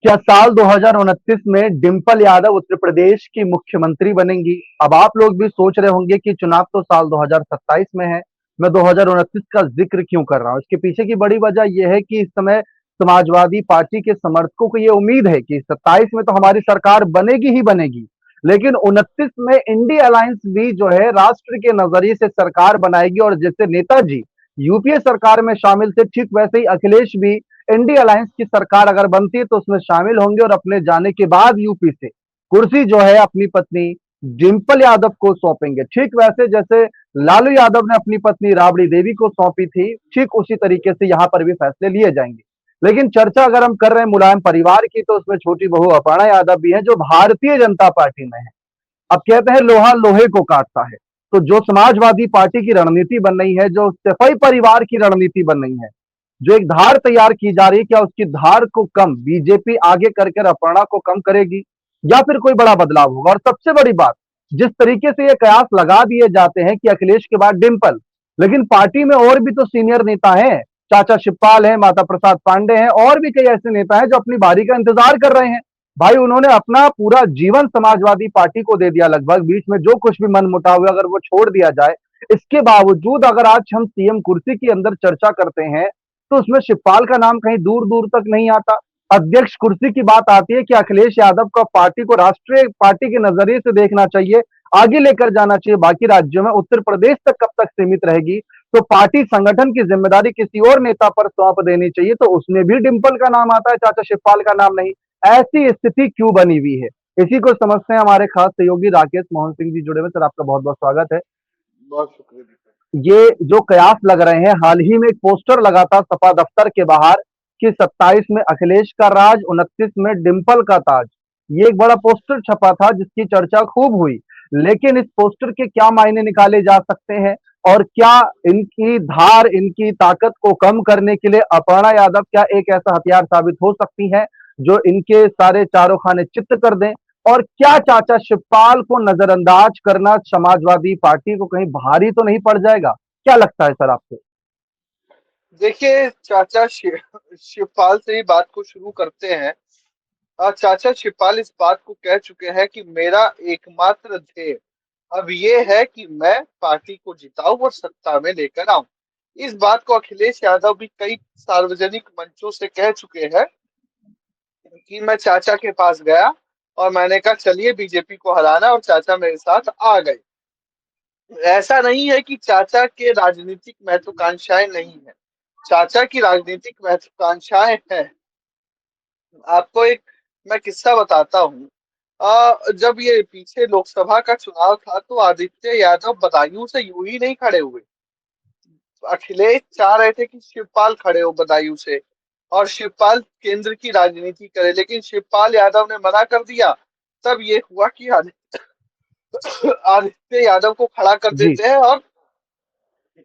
क्या साल 2029 में डिंपल यादव उत्तर प्रदेश की मुख्यमंत्री बनेंगी? अब आप लोग भी सोच रहे होंगे कि चुनाव तो साल 2027 में है, मैं 2029 का जिक्र क्यों कर रहा हूं? इसके पीछे की बड़ी वजह यह है कि इस समय समाजवादी पार्टी के समर्थकों को ये उम्मीद है कि 27 में तो हमारी सरकार बनेगी ही बनेगी, लेकिन 29 में इंडी अलायंस भी जो है राष्ट्र के नजरिए से सरकार बनाएगी। और जैसे नेताजी यूपीए सरकार में शामिल थे, ठीक वैसे ही अखिलेश भी इंडी अलायंस की सरकार अगर बनती है तो उसमें शामिल होंगे और अपने जाने के बाद यूपी से कुर्सी जो है अपनी पत्नी डिंपल यादव को सौंपेंगे। ठीक वैसे जैसे लालू यादव ने अपनी पत्नी राबड़ी देवी को सौंपी थी, ठीक उसी तरीके से यहाँ पर भी फैसले लिए जाएंगे। लेकिन चर्चा अगर हम कर रहे हैं मुलायम परिवार की, तो उसमें छोटी बहू अपर्णा यादव भी है जो भारतीय जनता पार्टी में है। अब कहते हैं लोहा लोहे को काटता है, तो जो समाजवादी पार्टी की रणनीति बन रही है, जो सफाई परिवार की रणनीति बन रही है, जो एक धार तैयार की जा रही है, क्या उसकी धार को कम बीजेपी आगे करके अपर्णा को कम करेगी या फिर कोई बड़ा बदलाव होगा? और सबसे बड़ी बात, जिस तरीके से ये कयास लगा दिए जाते हैं कि अखिलेश के बाद डिंपल, लेकिन पार्टी में और भी तो सीनियर नेता हैं, चाचा शिवपाल हैं, माता प्रसाद पांडे हैं, और भी कई ऐसे नेता हैं जो अपनी बारी का इंतजार कर रहे हैं। भाई उन्होंने अपना पूरा जीवन समाजवादी पार्टी को दे दिया लगभग, बीच में जो कुछ भी मन मुटाव हुआ अगर वो छोड़ दिया जाए, इसके बावजूद अगर आज हम सीएम कुर्सी के अंदर चर्चा करते हैं तो उसमें शिवपाल का नाम कहीं दूर दूर तक नहीं आता। अध्यक्ष कुर्सी की बात आती है कि अखिलेश यादव का पार्टी को राष्ट्रीय पार्टी के नजरिए से देखना चाहिए, आगे लेकर जाना चाहिए बाकी राज्यों में, उत्तर प्रदेश तक कब तक सीमित रहेगी? तो पार्टी संगठन की जिम्मेदारी किसी और नेता पर सौंप देनी चाहिए, तो उसमें भी डिंपल का नाम आता है, चाचा शिवपाल का नाम नहीं। ऐसी स्थिति क्यों बनी हुई है? इसी को समझते हैं हमारे खास सहयोगी राकेश मोहन सिंह जी जुड़े हुए। सर आपका बहुत बहुत स्वागत है। बहुत शुक्रिया दीपक। ये जो कयास लग रहे हैं, हाल ही में एक पोस्टर लगा था सपा दफ्तर के बाहर कि 27 में अखिलेश का राज, 29 में डिंपल का ताज। ये एक बड़ा पोस्टर छपा था जिसकी चर्चा खूब हुई, लेकिन इस पोस्टर के क्या मायने निकाले जा सकते हैं और क्या इनकी धार, इनकी ताकत को कम करने के लिए अपर्णा यादव क्या एक ऐसा हथियार साबित हो सकती है जो इनके सारे चारों खाने चित्त कर दें? और क्या चाचा शिवपाल को नजरअंदाज करना समाजवादी पार्टी को कहीं भारी तो नहीं पड़ जाएगा? क्या लगता है सर आपको? देखिए, चाचा शिवपाल से ही बात को शुरू करते हैं। चाचा शिवपाल इस बात को कह चुके हैं कि मेरा एकमात्र ध्येय अब ये है कि मैं पार्टी को जिताऊं और सत्ता में लेकर आऊं। इस बात को अखिलेश यादव भी कई सार्वजनिक मंचों से कह चुके हैं कि मैं चाचा के पास गया और मैंने कहा चलिए बीजेपी को हराना, और चाचा मेरे साथ आ गए। ऐसा नहीं है कि चाचा के राजनीतिक महत्वाकांक्षाएं नहीं है। चाचा की राजनीतिक महत्वाकांक्षाएं हैं। आपको एक मैं किस्सा बताता हूँ। जब ये पीछे लोकसभा का चुनाव था तो आदित्य यादव बदायूं से यूं ही नहीं खड़े हुए। अखिलेश चाह रहे थे कि शिवपाल खड़े हो बदायूं से और शिवपाल केंद्र की राजनीति करे, लेकिन शिवपाल यादव ने मना कर दिया। तब ये हुआ कि आदित्य यादव को खड़ा कर जी। देते हैं और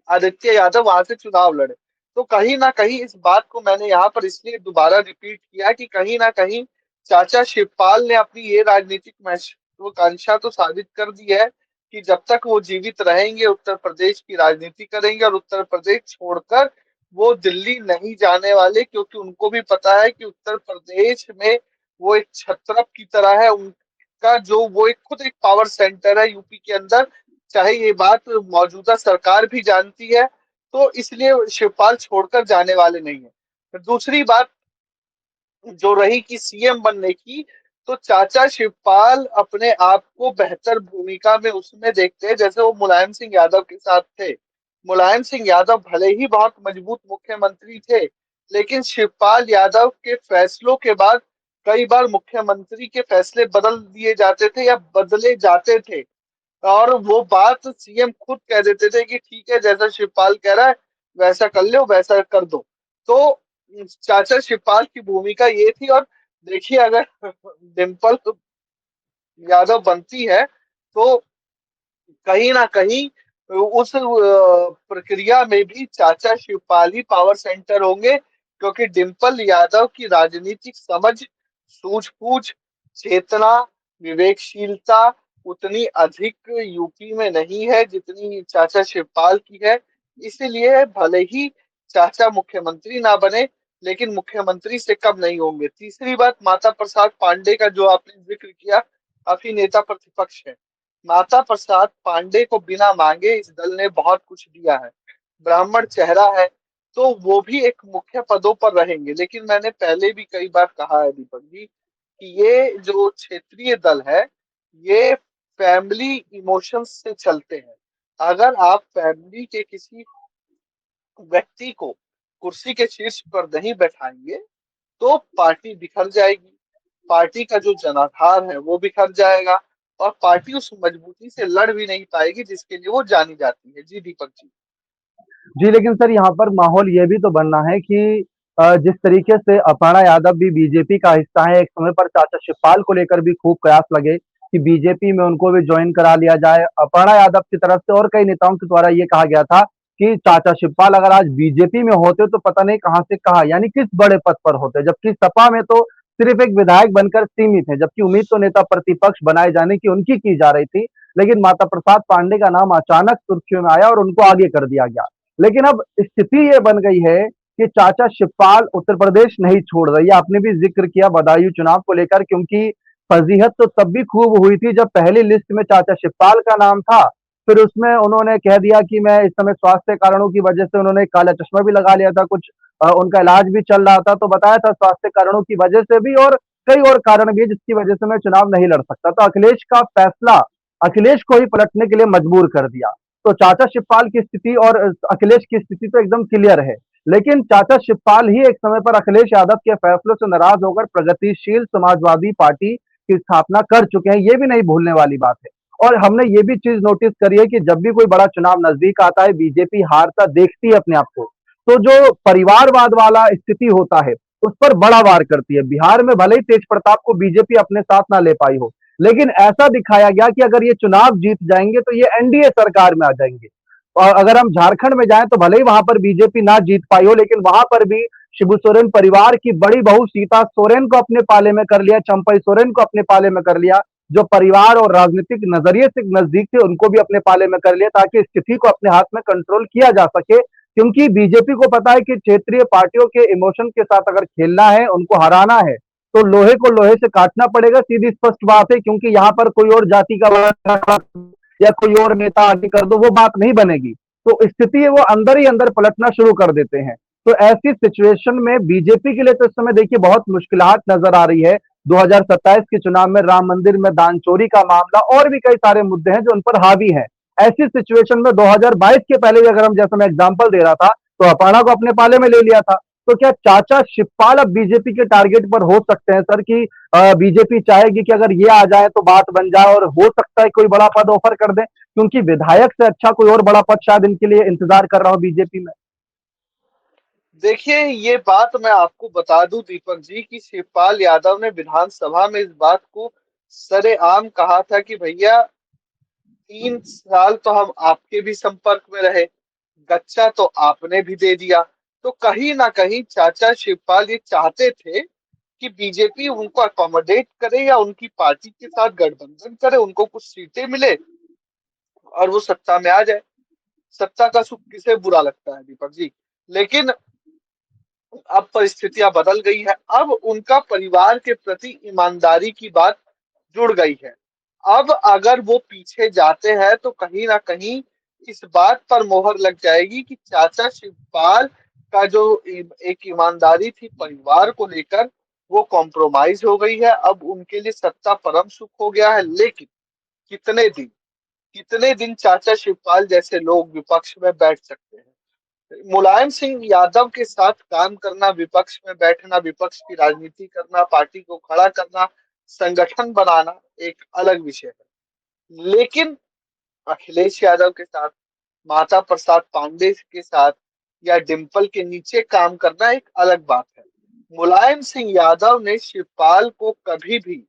आदित्य यादव वहां से चुनाव लड़े। तो कहीं ना कहीं इस बात को मैंने यहाँ पर इसलिए दोबारा रिपीट किया कि कहीं ना कहीं चाचा शिवपाल ने अपनी ये राजनीतिक महत्वाकांक्षा तो साबित कर दी है कि जब तक वो जीवित रहेंगे उत्तर प्रदेश की राजनीति करेंगे, और उत्तर प्रदेश छोड़कर वो दिल्ली नहीं जाने वाले, क्योंकि उनको भी पता है कि उत्तर प्रदेश में वो एक छत्रप की तरह है। उनका जो वो एक खुद एक पावर सेंटर है यूपी के अंदर, चाहे ये बात मौजूदा सरकार भी जानती है। तो इसलिए शिवपाल छोड़कर जाने वाले नहीं है। फिर दूसरी बात जो रही कि सीएम बनने की, तो चाचा शिवपाल अपने आप को बेहतर भूमिका में उसमें देखते हैं जैसे वो मुलायम सिंह यादव के साथ थे। मुलायम सिंह यादव भले ही बहुत मजबूत मुख्यमंत्री थे, लेकिन शिवपाल यादव के फैसलों के बाद कई बार मुख्यमंत्री के फैसले बदल दिए जाते थे या बदले जाते थे, और वो बात सीएम खुद कह देते थे कि ठीक है, जैसा शिवपाल कह रहा है वैसा कर लो, वैसा कर दो। तो चाचा शिवपाल की भूमिका ये थी। और देखिए, अगर डिम्पल यादव बनती है तो कहीं ना कहीं उस प्रक्रिया में भी चाचा शिवपाल ही पावर सेंटर होंगे, क्योंकि डिम्पल यादव की राजनीतिक समझ, सूझबूझ, चेतना, विवेकशीलता उतनी अधिक यूपी में नहीं है जितनी चाचा शिवपाल की है। इसलिए भले ही चाचा मुख्यमंत्री ना बने, लेकिन मुख्यमंत्री से कब नहीं होंगे। तीसरी बात, माता प्रसाद पांडे का जो आपने जिक्र किया, काफी नेता प्रतिपक्ष है। माता प्रसाद पांडे को बिना मांगे इस दल ने बहुत कुछ दिया है, ब्राह्मण चेहरा है, तो वो भी एक मुख्य पदों पर रहेंगे। लेकिन मैंने पहले भी कई बार कहा है दीपक जी कि ये जो क्षेत्रीय दल है, ये फैमिली इमोशंस से चलते हैं। अगर आप फैमिली के किसी व्यक्ति को कुर्सी के शीर्ष पर नहीं बैठाएंगे तो पार्टी बिखर जाएगी, पार्टी का जो जनाधार है वो बिखर जाएगा, और पार्टी उस मजबूती से लड़ भी नहीं पाएगी जिसके लिए वो जानी जाती है। जी दीपक जी। जी, लेकिन सर यहाँ पर माहौल ये भी तो बनना है कि जिस तरीके से अपर्णा यादव भी बीजेपी का हिस्सा है, एक समय पर चाचा शिवपाल को लेकर भी खूब प्रयास लगे कि बीजेपी में उनको भी ज्वाइन करा लिया जाए। अपर्णा यादव की तरफ से और कई नेताओं के द्वारा ये कहा गया था कि चाचा शिवपाल अगर आज बीजेपी में होते तो पता नहीं कहाँ से कहाँ, यानी किस बड़े पद पर होते, जबकि सपा में तो सिर्फ एक विधायक बनकर सीमित है, जबकि उम्मीद तो नेता प्रतिपक्ष बनाए जाने की उनकी की जा रही थी। लेकिन माता प्रसाद पांडे का नाम अचानक सुर्खियों में आया और उनको आगे कर दिया गया। लेकिन अब स्थिति ये बन गई है कि चाचा शिवपाल उत्तर प्रदेश नहीं छोड़ रही है। आपने भी जिक्र किया बदायूं चुनाव को लेकर, क्योंकि फजीहत तो तब भी खूब हुई थी जब पहली लिस्ट में चाचा शिवपाल का नाम था। फिर उसमें उन्होंने कह दिया कि मैं इस समय स्वास्थ्य कारणों की वजह से, उन्होंने काला चश्मा भी लगा लिया था, कुछ उनका इलाज भी चल रहा था, तो बताया था स्वास्थ्य कारणों की वजह से भी और कई और कारण भी जिसकी वजह से मैं चुनाव नहीं लड़ सकता। तो अखिलेश का फैसला अखिलेश को ही पलटने के लिए मजबूर कर दिया। तो चाचा शिवपाल की स्थिति और अखिलेश की स्थिति तो एकदम क्लियर है। लेकिन चाचा शिवपाल ही एक समय पर अखिलेश यादव के फैसलों से नाराज होकर प्रगतिशील समाजवादी पार्टी की स्थापना कर चुके हैं, ये भी नहीं भूलने वाली बात है। और हमने ये भी चीज नोटिस करी है कि जब भी कोई बड़ा चुनाव नजदीक आता है, बीजेपी हारता देखती है अपने आप को, तो जो परिवारवाद वाला स्थिति होता है उस पर बड़ा वार करती है। बिहार में भले ही तेज प्रताप को बीजेपी अपने साथ ना ले पाई हो, लेकिन ऐसा दिखाया गया कि अगर ये चुनाव जीत जाएंगे तो ये एनडीए सरकार में आ जाएंगे। और अगर हम झारखंड में जाएं तो भले ही वहां पर बीजेपी ना जीत पाई हो, लेकिन वहां पर भी शिबू सोरेन परिवार की बड़ी बहू सीता सोरेन को अपने पाले में कर लिया, चंपई सोरेन को अपने पाले में कर लिया। जो परिवार और राजनीतिक नजरिए से नजदीक थे उनको भी अपने पाले में कर लिया, ताकि स्थिति को अपने हाथ में कंट्रोल किया जा सके। क्योंकि बीजेपी को पता है कि क्षेत्रीय पार्टियों के इमोशन के साथ अगर खेलना है, उनको हराना है, तो लोहे को लोहे से काटना पड़ेगा, सीधी स्पष्ट बात है। क्योंकि यहाँ पर कोई और जाति का या कोई और नेता आगे कर दो, वो बात नहीं बनेगी। तो स्थिति है वो अंदर ही अंदर पलटना शुरू कर देते हैं। तो ऐसी सिचुएशन में बीजेपी के लिए तो इस समय देखिए बहुत मुश्किलात नजर आ रही है। 2027 के चुनाव में राम मंदिर में दान चोरी का मामला और भी कई सारे मुद्दे हैं जो उन पर हावी हैं। ऐसी सिचुएशन में 2022 के पहले भी अगर हम, जैसा मैं एग्जांपल दे रहा था, तो अपाना को अपने पाले में ले लिया था। तो क्या चाचा शिवपाल अब बीजेपी के टारगेट पर हो सकते हैं सर कि बीजेपी चाहेगी कि अगर ये आ जाए तो बात बन जाए और हो सकता है कोई बड़ा पद ऑफर कर दे, क्योंकि विधायक से अच्छा कोई और बड़ा पद शायद इनके लिए इंतजार कर रहा हो बीजेपी में। देखिए, ये बात मैं आपको बता दूं दीपक जी कि शिवपाल यादव ने विधानसभा में इस बात को सरेआम कहा था कि भैया 3 साल तो हम आपके भी संपर्क में रहे, गच्चा तो आपने भी दे दिया। तो कहीं ना कहीं चाचा शिवपाल ये चाहते थे कि बीजेपी उनको अकोमोडेट करे या उनकी पार्टी के साथ गठबंधन करे, उनको कुछ सीटें मिले और वो सत्ता में आ जाए। सत्ता का सुख किसे बुरा लगता है दीपक जी। लेकिन अब परिस्थितियां बदल गई है, अब उनका परिवार के प्रति ईमानदारी की बात जुड़ गई है। अब अगर वो पीछे जाते हैं तो कहीं ना कहीं इस बात पर मोहर लग जाएगी कि चाचा शिवपाल का जो एक ईमानदारी थी परिवार को लेकर, वो कॉम्प्रोमाइज हो गई है। अब उनके लिए सत्ता परम सुख हो गया है। लेकिन कितने दिन, कितने दिन चाचा शिवपाल जैसे लोग विपक्ष में बैठ सकते हैं। मुलायम सिंह यादव के साथ काम करना, विपक्ष में बैठना, विपक्ष की राजनीति करना, पार्टी को खड़ा करना, संगठन बनाना एक अलग विषय है। लेकिन अखिलेश यादव के साथ, माता प्रसाद पांडे के साथ या डिंपल के नीचे काम करना एक अलग बात है। मुलायम सिंह यादव ने शिवपाल को कभी भी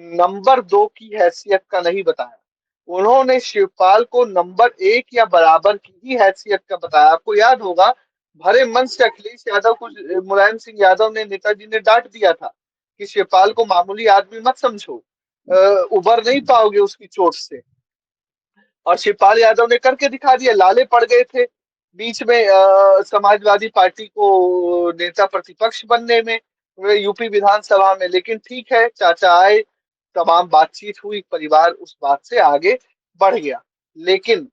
नंबर 2 की हैसियत का नहीं बताया। उन्होंने शिवपाल को नंबर 1 या बराबर की ही हैसियत का बताया। आपको याद होगा, भरे मन से अखिलेश यादव को मुलायम सिंह यादव ने, नेताजी ने डांट दिया था कि शिवपाल को मामूली आदमी मत समझो, उबर नहीं पाओगे उसकी चोट से। और शिवपाल यादव ने करके दिखा दिया, लाले पड़ गए थे। बीच में समाजवादी पार्टी को नेता प्रतिपक्ष बनने में, वे यूपी विधानसभा में। लेकिन ठीक है, चाचा आए, तमाम बातचीत हुई, परिवार उस बात से आगे बढ़ गया। लेकिन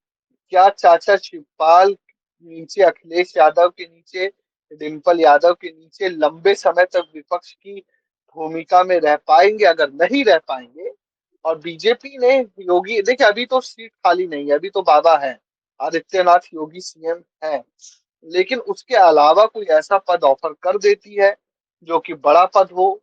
क्या चाचा शिवपाल नीचे, अखिलेश यादव के नीचे, डिंपल यादव के नीचे लंबे समय तक विपक्ष की भूमिका में रह पाएंगे? अगर नहीं रह पाएंगे, और बीजेपी ने, योगी देखिए अभी तो सीट खाली नहीं है, अभी तो बाबा है, आदित्यनाथ योगी सीएम है, लेकिन उसके अलावा कोई ऐसा पद ऑफर कर देती है जो कि बड़ा पद हो,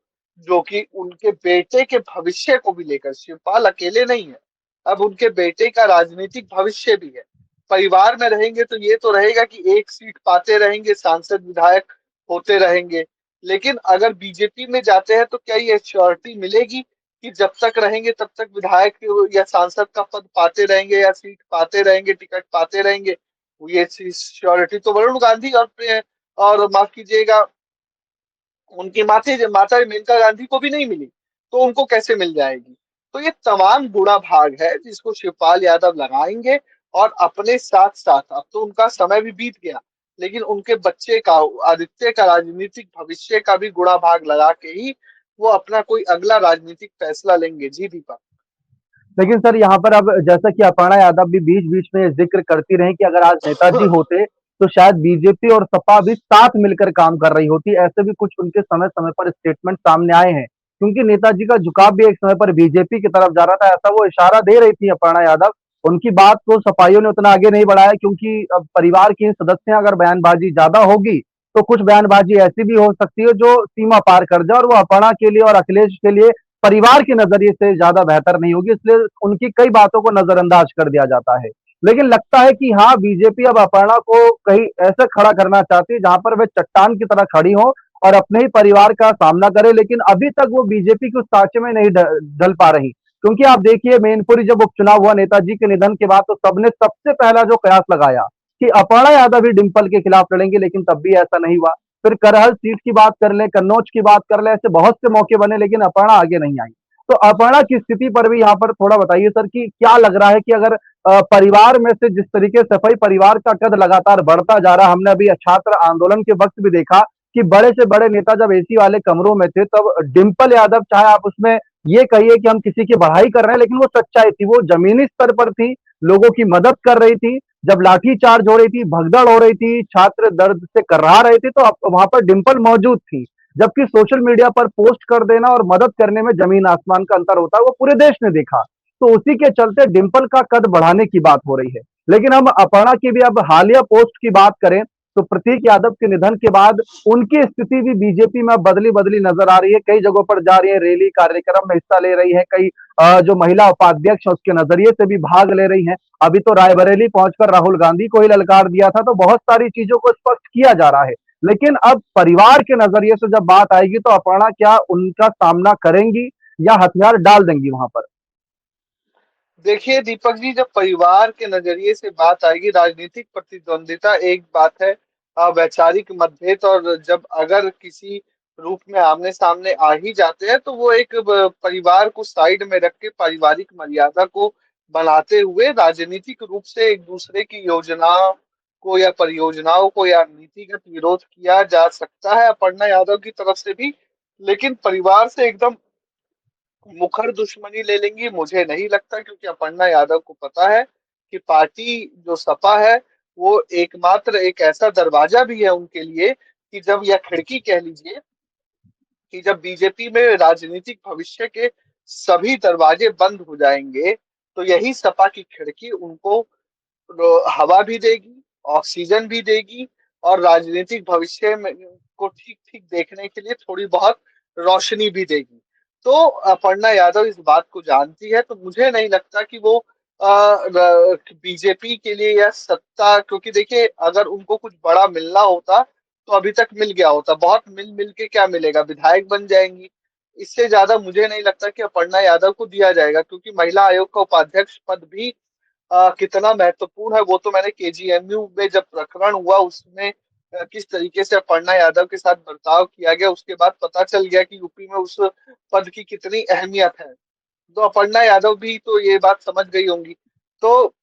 जो कि उनके बेटे के भविष्य को भी लेकर, शिवपाल अकेले नहीं है, अब उनके बेटे का राजनीतिक भविष्य भी है। परिवार में रहेंगे तो ये तो रहेगा कि एक सीट पाते रहेंगे, सांसद विधायक होते रहेंगे। लेकिन अगर बीजेपी में जाते हैं तो क्या ये श्योरिटी मिलेगी कि जब तक रहेंगे तब तक विधायक या सांसद का पद पाते रहेंगे, या सीट पाते रहेंगे, टिकट पाते रहेंगे? ये श्योरिटी तो वरुण गांधी और माफ कीजिएगा, उनकी माता मेनका गांधी को भी नहीं मिली, तो उनको कैसे मिल जाएगी? तो ये तमाम गुणा भाग है जिसको शिवपाल यादव लगाएंगे। और अपने साथ साथ, अब तो उनका समय भी बीत गया, लेकिन उनके बच्चे का, आदित्य का राजनीतिक भविष्य का भी गुणा भाग लगा के ही वो अपना कोई अगला राजनीतिक फैसला लेंगे। जी दीपक। लेकिन सर यहाँ पर अब जैसा कि अपर्णा यादव भी बीच बीच में जिक्र करती रही कि अगर आज नेताजी होते तो शायद बीजेपी और सपा भी साथ मिलकर काम कर रही होती, ऐसे भी कुछ उनके समय समय पर स्टेटमेंट सामने आए हैं, क्योंकि नेताजी का झुकाव भी एक समय पर बीजेपी की तरफ जा रहा था, ऐसा वो इशारा दे रही थी अपर्णा यादव। उनकी बात को सपाइयों ने उतना आगे नहीं बढ़ाया, क्योंकि अब परिवार के सदस्य अगर बयानबाजी ज्यादा होगी तो कुछ बयानबाजी ऐसी भी हो सकती है जो सीमा पार कर जाए, और वो अपर्णा के लिए और अखिलेश के लिए परिवार के नजरिए से ज्यादा बेहतर नहीं होगी, इसलिए उनकी कई बातों को नजरअंदाज कर दिया जाता है। लेकिन लगता है कि हाँ, बीजेपी अब अपर्णा को कहीं ऐसे खड़ा करना चाहती है जहां पर वे चट्टान की तरह खड़ी हो और अपने ही परिवार का सामना करे, लेकिन अभी तक वो बीजेपी के उस सांचे में नहीं ढल पा रही। क्योंकि आप देखिए, मैनपुरी जब उपचुनाव हुआ नेताजी के निधन के बाद, तो सबने सबसे पहला जो कयास लगाया कि अपर्णा यादव ही डिंपल के खिलाफ लड़ेंगे, लेकिन तब भी ऐसा नहीं हुआ। फिर करहल सीट की बात कर ले, कन्नौज की बात कर ले, ऐसे बहुत से मौके बने, लेकिन अपर्णा आगे नहीं आई। तो अपर्णा की स्थिति पर भी यहाँ पर थोड़ा बताइए सर कि क्या लग रहा है कि अगर परिवार में से जिस तरीके से सफाई परिवार का कद लगातार बढ़ता जा रहा, हमने अभी छात्र आंदोलन के वक्त भी देखा कि बड़े से बड़े नेता जब एसी वाले कमरों में थे, तब डिंपल यादव, चाहे आप उसमें ये कहिए कि हम किसी की बढ़ाई कर रहे हैं, लेकिन वो सच्चाई थी, वो जमीनी स्तर पर थी, लोगों की मदद कर रही थी। जब लाठी चार्ज हो रही थी, भगदड़ हो रही थी, छात्र दर्द से कर्रा रहे थे, तो वहां पर डिंपल मौजूद थी। जबकि सोशल मीडिया पर पोस्ट कर देना और मदद करने में जमीन आसमान का अंतर होता है, वो पूरे देश ने देखा। तो उसी के चलते डिंपल का कद बढ़ाने की बात हो रही है। लेकिन हम अपर्णा की भी अब हालिया पोस्ट की बात करें, तो प्रतीक यादव के निधन के बाद उनकी स्थिति भी बीजेपी में बदली बदली नजर आ रही है, कई जगहों पर जा रही है, रैली कार्यक्रम में हिस्सा ले रही है, कई जो महिला उपाध्यक्ष है उसके नजरिए से भी भाग ले रही हैं। अभी तो रायबरेली पहुंचकर राहुल गांधी को ही ललकार दिया था, तो बहुत सारी चीजों को स्पष्ट किया जा रहा है। लेकिन अब परिवार के नजरिए से जब बात आएगी, तो अपर्णा क्या उनका सामना करेंगी या हथियार डाल देंगी वहां पर? देखिए दीपक जी, जब परिवार के नजरिए से बात आएगी, राजनीतिक प्रतिद्वंदिता एक बात है, वैचारिक मतभेद, और जब अगर किसी रूप में आमने सामने आ ही जाते हैं तो वो एक परिवार को साइड में रख के, पारिवारिक मर्यादा को बनाते हुए, राजनीतिक रूप से एक दूसरे की योजनाओं को या परियोजनाओं को या नीतिगत विरोध किया जा सकता है अपर्णा यादव की तरफ से भी। लेकिन परिवार से एकदम मुखर दुश्मनी ले लेंगी, मुझे नहीं लगता, क्योंकि अपर्णा यादव को पता है कि पार्टी जो सपा है, वो एकमात्र एक ऐसा दरवाजा भी है उनके लिए, कि जब, या खिड़की कह लीजिए, कि जब बीजेपी में राजनीतिक भविष्य के सभी दरवाजे बंद हो जाएंगे, तो यही सपा की खिड़की उनको हवा भी देगी, ऑक्सीजन भी देगी, और राजनीतिक भविष्य में को ठीक ठीक देखने के लिए थोड़ी बहुत रोशनी भी देगी। तो अपर्णा यादव इस बात को जानती है, तो मुझे नहीं लगता कि वो बीजेपी के लिए या सत्ता, क्योंकि देखिए अगर उनको कुछ बड़ा मिलना होता तो अभी तक मिल गया होता, बहुत मिल मिल के क्या मिलेगा, विधायक बन जाएंगी। इससे ज्यादा मुझे नहीं लगता कि अपर्णा यादव को दिया जाएगा, क्योंकि महिला आयोग का उपाध्यक्ष पद भी कितना महत्वपूर्ण है वो तो मैंने केजीएमयू में जब प्रकरण हुआ उसमें किस तरीके से अपर्णा यादव के साथ बर्ताव किया गया, उसके बाद पता चल गया कि यूपी में उस पद की कितनी अहमियत है। तो अपर्णा यादव भी तो ये बात समझ गई होंगी। तो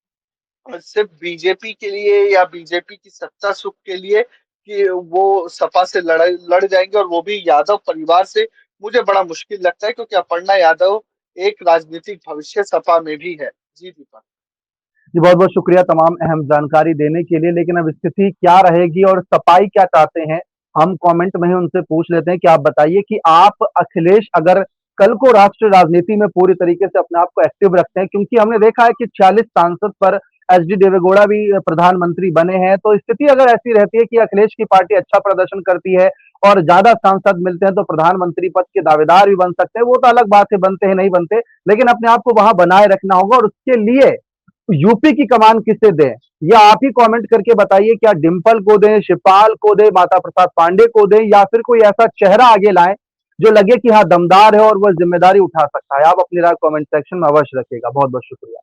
सिर्फ बीजेपी के लिए या बीजेपी की सत्ता सुख के लिए कि वो सपा से लड़ जाएंगे, और वो भी यादव परिवार से, मुझे बड़ा मुश्किल लगता है, क्योंकि अपर्णा यादव एक राजनीतिक भविष्य सपा में भी है। जी दीपक। जी बहुत बहुत शुक्रिया तमाम अहम जानकारी देने के लिए। लेकिन अब स्थिति क्या रहेगी और सपाई क्या चाहते हैं, हम कमेंट में ही उनसे पूछ लेते हैं कि आप बताइए कि आप अखिलेश अगर कल को राष्ट्रीय राजनीति में पूरी तरीके से अपने आप को एक्टिव रखते हैं, क्योंकि हमने देखा है कि 46 सांसद पर एचडी देवेगौड़ा भी प्रधानमंत्री बने हैं, तो स्थिति अगर ऐसी रहती है कि अखिलेश की पार्टी अच्छा प्रदर्शन करती है और ज्यादा सांसद मिलते हैं तो प्रधानमंत्री पद के दावेदार भी बन सकते हैं, वो तो अलग बात है, बनते हैं नहीं बनते, लेकिन अपने आप को वहां बनाए रखना होगा। और उसके लिए यूपी की कमान किसे दें, ये आप ही कमेंट करके बताइए। क्या डिंपल को दें, शिवपाल को दें, माता प्रसाद पांडे को दें, या फिर कोई ऐसा चेहरा आगे लाएं जो लगे कि हाँ दमदार है और वह जिम्मेदारी उठा सकता है। आप अपनी राय कमेंट सेक्शन में अवश्य रखिएगा। बहुत बहुत शुक्रिया।